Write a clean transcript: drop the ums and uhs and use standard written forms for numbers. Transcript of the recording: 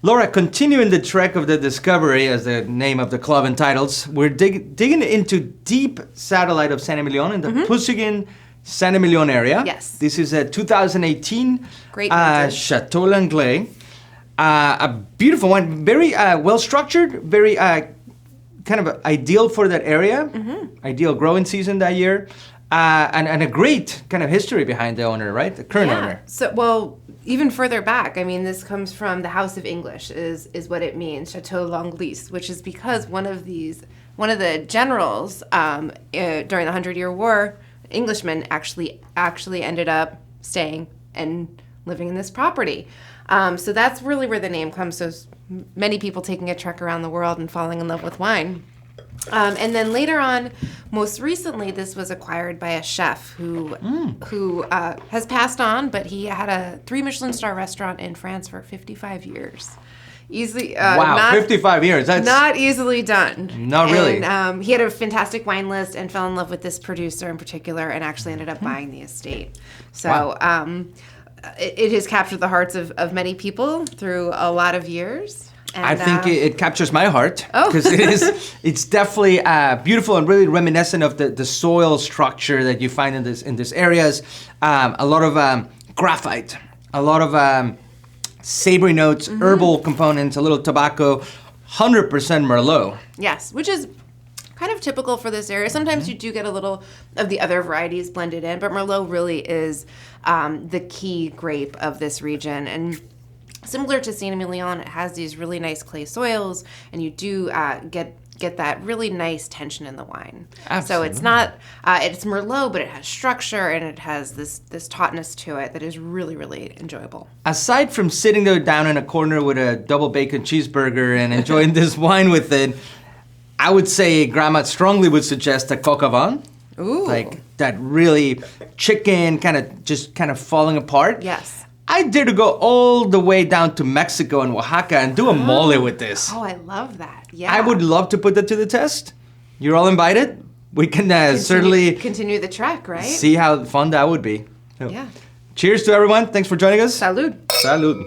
Laura, continuing the trek of the discovery, as the name of the club entitles, we're digging into deep satellite of Saint-Emilion in the Puisseguin-Saint-Emilion area. Yes. This is a 2018 Great vintage. Chateau Langlais. A beautiful one, very well-structured, very kind of ideal for that area, ideal growing season that year, and a great kind of history behind the owner, right? The current owner. So, well, even further back, I mean, this comes from the House of English, is what it means, Chateau Langlais, which is because one of the generals during the 100-Year War, Englishmen, actually ended up staying and living in this property. So that's really where the name comes. So many people taking a trek around the world and falling in love with wine. And then later on, most recently, this was acquired by a chef who has passed on, but he had a 3 Michelin star restaurant in France for 55 years. Easily, wow, 55 years. That's not easily done. Not really. And he had a fantastic wine list and fell in love with this producer in particular, and actually ended up buying the estate. So it has captured the hearts of many people through a lot of years. And, I think it captures my heart because it's definitely beautiful and really reminiscent of the soil structure that you find in these areas. A lot of graphite, a lot of savory notes, herbal components, a little tobacco, 100% Merlot. Yes, which is kind of typical for this area. Sometimes you do get a little of the other varieties blended in, but Merlot really is the key grape of this region. And similar to Saint-Emilion, it has these really nice clay soils, and you do get that really nice tension in the wine. Absolutely. So it's not, it's Merlot, but it has structure, and it has this tautness to it that is really, really enjoyable. Aside from sitting there down in a corner with a double bacon cheeseburger and enjoying this wine with it, I would say Grandma strongly would suggest a coq au vin. Ooh. Like that really chicken kind of falling apart. Yes. I dare to go all the way down to Mexico and Oaxaca and do a mole with this. Oh, I love that. Yeah. I would love to put that to the test. You're all invited. We can certainly continue the trek, right? see how fun that would be. So, Yeah. cheers to everyone. Thanks for joining us. Salud. Salud.